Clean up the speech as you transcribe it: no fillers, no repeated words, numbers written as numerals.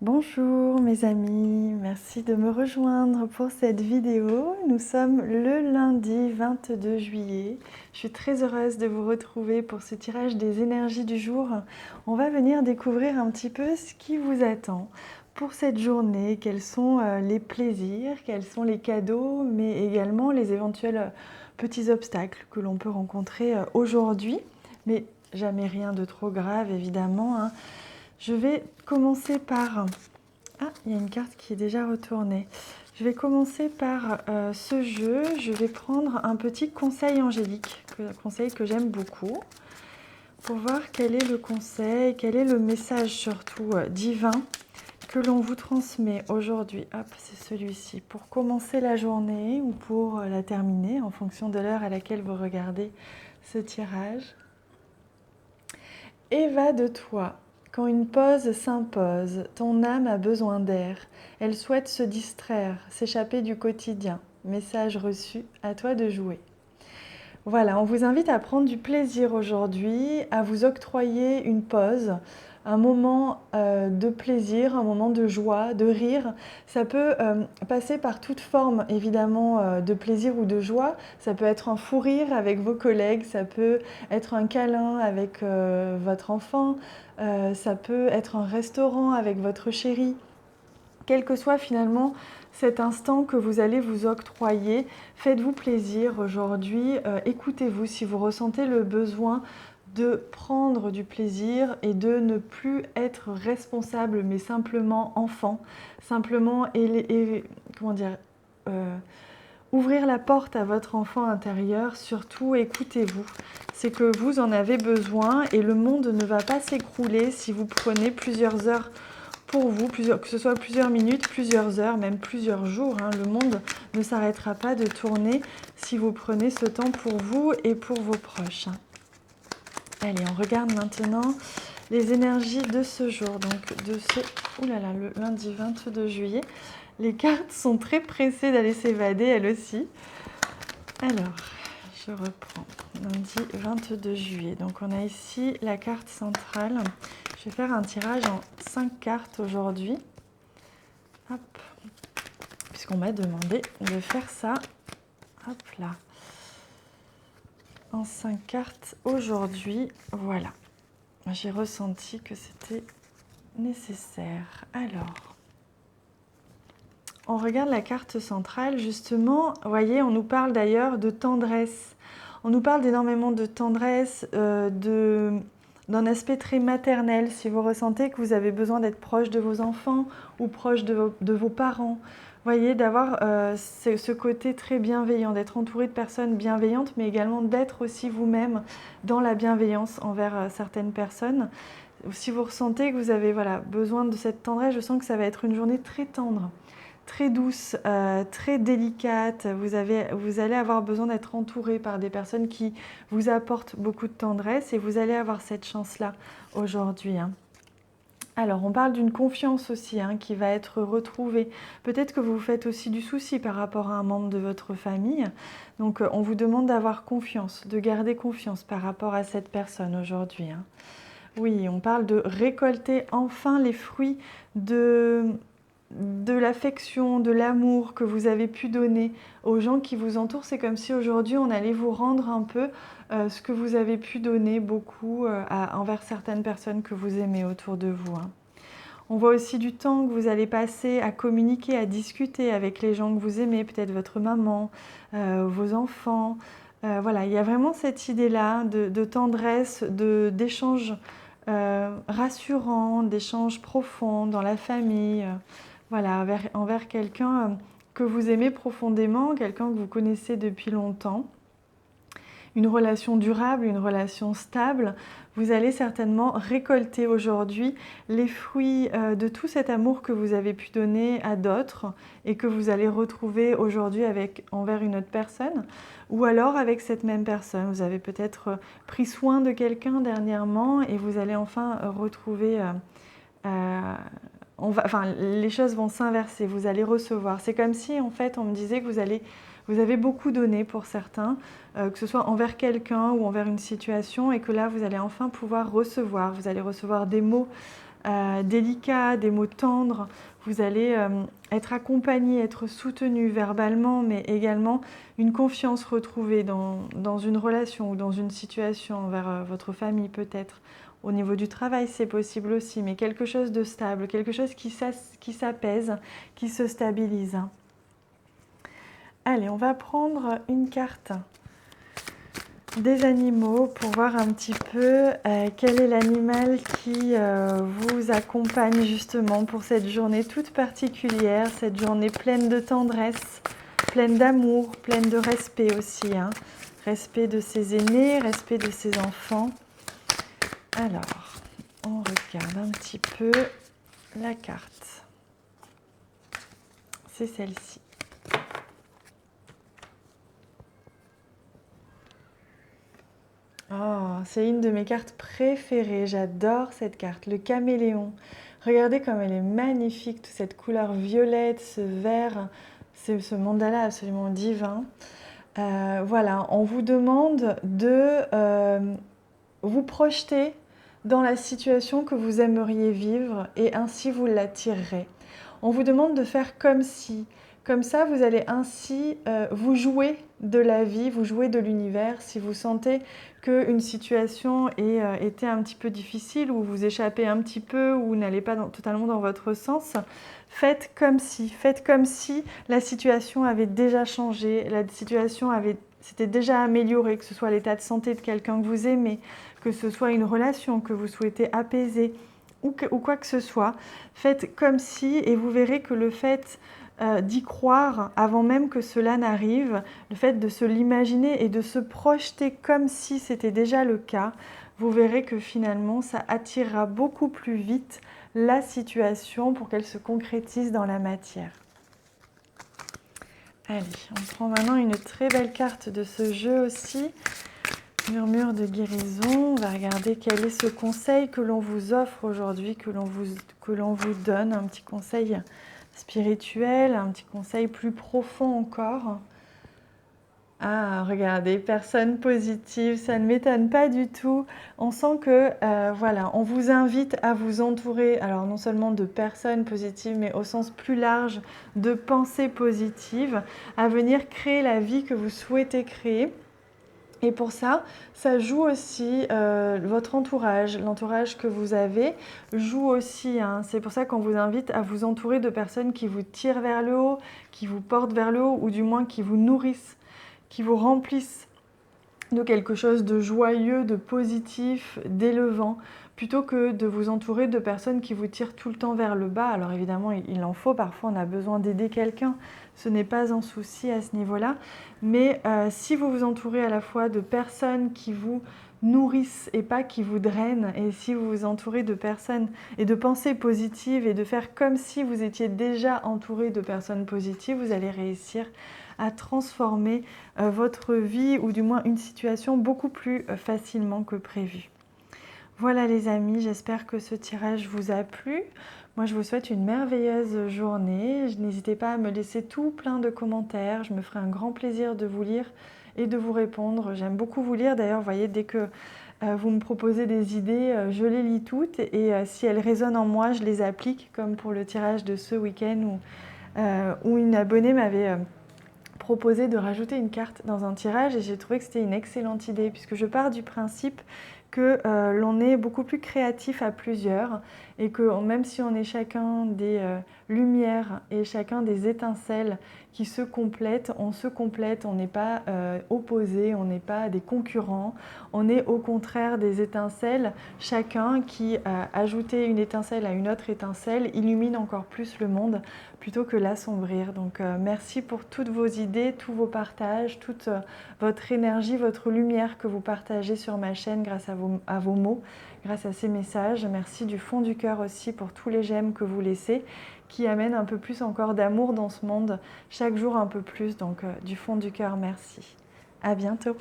Bonjour mes amis, merci de me rejoindre pour cette vidéo. Nous sommes le lundi 22 juillet. Je suis très heureuse de vous retrouver pour ce tirage des énergies du jour. On va venir découvrir un petit peu ce qui vous attend pour cette journée, quels sont les plaisirs, quels sont les cadeaux, mais également les éventuels petits obstacles que l'on peut rencontrer aujourd'hui. Mais jamais rien de trop grave évidemment, hein. Je vais commencer par... Ah, il y a une carte qui est déjà retournée. Je vais commencer par ce jeu. Je vais prendre un petit conseil angélique, un conseil que j'aime beaucoup, pour voir quel est le conseil, quel est le message surtout divin que l'on vous transmet aujourd'hui. Hop, c'est celui-ci. Pour commencer la journée ou pour la terminer, en fonction de l'heure à laquelle vous regardez ce tirage. Et va de toi. Quand une pause s'impose, ton âme a besoin d'air. Elle souhaite se distraire, s'échapper du quotidien. Message reçu, à toi de jouer. Voilà, on vous invite à prendre du plaisir aujourd'hui, à vous octroyer une pause, un moment de plaisir, un moment de joie, de rire. Ça peut passer par toute forme, évidemment, de plaisir ou de joie. Ça peut être un fou rire avec vos collègues, ça peut être un câlin avec votre enfant, ça peut être un restaurant avec votre chéri. Quel que soit finalement cet instant que vous allez vous octroyer, faites-vous plaisir aujourd'hui, écoutez-vous si vous ressentez le besoin de prendre du plaisir et de ne plus être responsable mais simplement enfant, simplement ouvrir la porte à votre enfant intérieur, surtout écoutez-vous. C'est que vous en avez besoin et le monde ne va pas s'écrouler si vous prenez plusieurs heures pour vous, que ce soit plusieurs minutes, plusieurs heures, même plusieurs jours. Le monde ne s'arrêtera pas de tourner si vous prenez ce temps pour vous et pour vos proches. Allez, on regarde maintenant les énergies de ce jour, donc de ce le lundi 22 juillet. Les cartes sont très pressées d'aller s'évader, elles aussi. Alors, je reprends. Lundi 22 juillet. Donc on a ici la carte centrale. Je vais faire un tirage en 5 cartes aujourd'hui. Hop. Puisqu'on m'a demandé de faire ça. Hop là. En 5 cartes aujourd'hui. Voilà. J'ai ressenti que c'était nécessaire. Alors, on regarde la carte centrale. Justement, vous voyez, on nous parle d'ailleurs de tendresse. On nous parle d'énormément de tendresse, d'un aspect très maternel. Si vous ressentez que vous avez besoin d'être proche de vos enfants ou proche de vos parents, voyez, d'avoir ce côté très bienveillant, d'être entouré de personnes bienveillantes, mais également d'être aussi vous-même dans la bienveillance envers certaines personnes. Si vous ressentez que vous avez besoin de cette tendresse, je sens que ça va être une journée très tendre, très douce, très délicate. Vous allez avoir besoin d'être entouré par des personnes qui vous apportent beaucoup de tendresse et vous allez avoir cette chance-là aujourd'hui. Alors, on parle d'une confiance aussi qui va être retrouvée. Peut-être que vous vous faites aussi du souci par rapport à un membre de votre famille. Donc, on vous demande d'avoir confiance, de garder confiance par rapport à cette personne aujourd'hui. Oui, on parle de récolter enfin les fruits de l'affection, de l'amour que vous avez pu donner aux gens qui vous entourent. C'est comme si aujourd'hui on allait vous rendre un peu ce que vous avez pu donner beaucoup envers certaines personnes que vous aimez autour de vous. On voit aussi du temps que vous allez passer à communiquer, à discuter avec les gens que vous aimez, peut-être votre maman, vos enfants. Voilà, il y a vraiment cette idée-là de tendresse, d'échanges rassurants, d'échanges profonds dans la famille. Voilà, envers quelqu'un que vous aimez profondément, quelqu'un que vous connaissez depuis longtemps. Une relation durable, une relation stable. Vous allez certainement récolter aujourd'hui les fruits de tout cet amour que vous avez pu donner à d'autres et que vous allez retrouver aujourd'hui envers une autre personne ou alors avec cette même personne. Vous avez peut-être pris soin de quelqu'un dernièrement et vous allez enfin retrouver... les choses vont s'inverser, vous allez recevoir. C'est comme si en fait on me disait que vous avez beaucoup donné pour certains, que ce soit envers quelqu'un ou envers une situation, et que là vous allez enfin pouvoir recevoir. Vous allez recevoir des mots délicats, des mots tendres. Vous allez être accompagné, être soutenu verbalement, mais également une confiance retrouvée dans une relation ou dans une situation envers votre famille peut-être. Au niveau du travail, c'est possible aussi, mais quelque chose de stable, quelque chose qui s'apaise, qui se stabilise. Allez, on va prendre une carte des animaux pour voir un petit peu quel est l'animal qui vous accompagne justement pour cette journée toute particulière, cette journée pleine de tendresse, pleine d'amour, pleine de respect aussi. Hein. Respect de ses aînés, respect de ses enfants. Alors, on regarde un petit peu la carte. C'est celle-ci. Oh, c'est une de mes cartes préférées. J'adore cette carte, le caméléon. Regardez comme elle est magnifique, toute cette couleur violette, ce vert, ce mandala absolument divin. Voilà, on vous demande de vous projeter dans la situation que vous aimeriez vivre et ainsi vous l'attirerez. On vous demande de faire comme si. Comme ça, vous allez ainsi vous jouer de la vie, vous jouer de l'univers. Si vous sentez qu'une situation ait été un petit peu difficile, ou vous échappez un petit peu, ou n'allez pas totalement dans votre sens, faites comme si la situation avait déjà changé, la situation s'était déjà améliorée, que ce soit l'état de santé de quelqu'un que vous aimez, que ce soit une relation que vous souhaitez apaiser, ou quoi que ce soit. Faites comme si, et vous verrez que le fait d'y croire avant même que cela n'arrive, le fait de se l'imaginer et de se projeter comme si c'était déjà le cas, vous verrez que finalement ça attirera beaucoup plus vite la situation pour qu'elle se concrétise dans la matière. Allez, on prend maintenant une très belle carte de ce jeu aussi. Murmure de guérison. On va regarder quel est ce conseil que l'on vous offre aujourd'hui, que l'on vous donne, un petit conseil spirituel, un petit conseil plus profond encore. Ah, regardez, personne positive, ça ne m'étonne pas du tout. On sent que, voilà, on vous invite à vous entourer, alors non seulement de personnes positives, mais au sens plus large, de pensées positives, à venir créer la vie que vous souhaitez créer. Et pour ça, ça joue aussi votre entourage, l'entourage que vous avez joue aussi. Hein. C'est pour ça qu'on vous invite à vous entourer de personnes qui vous tirent vers le haut, qui vous portent vers le haut, ou du moins qui vous nourrissent, qui vous remplissent de quelque chose de joyeux, de positif, d'élevant, plutôt que de vous entourer de personnes qui vous tirent tout le temps vers le bas. Alors évidemment, il en faut, parfois on a besoin d'aider quelqu'un, ce n'est pas un souci à ce niveau-là, mais si vous vous entourez à la fois de personnes qui vous nourrissent et pas qui vous drainent, et si vous vous entourez de personnes et de pensées positives et de faire comme si vous étiez déjà entouré de personnes positives, vous allez réussir à transformer votre vie ou du moins une situation beaucoup plus facilement que prévu. Voilà les amis, j'espère que ce tirage vous a plu. Moi je vous souhaite une merveilleuse journée. N'hésitez pas à me laisser tout plein de commentaires, je me ferai un grand plaisir de vous lire et de vous répondre. J'aime beaucoup vous lire, d'ailleurs vous voyez dès que vous me proposez des idées, je les lis toutes et si elles résonnent en moi, je les applique comme pour le tirage de ce week-end où une abonnée m'avait proposé de rajouter une carte dans un tirage et j'ai trouvé que c'était une excellente idée puisque je pars du principe que l'on est beaucoup plus créatif à plusieurs et que même si on est chacun des lumières et chacun des étincelles qui se complètent, on n'est pas opposés, on n'est pas des concurrents, on est au contraire des étincelles, chacun qui ajouter une étincelle à une autre étincelle illumine encore plus le monde plutôt que l'assombrir. Donc merci pour toutes vos idées, tous vos partages, toute votre énergie, votre lumière que vous partagez sur ma chaîne grâce à vos mots, grâce à ces messages. Merci du fond du cœur aussi pour tous les j'aime que vous laissez, qui amènent un peu plus encore d'amour dans ce monde, chaque jour un peu plus. Donc du fond du cœur, merci. À bientôt.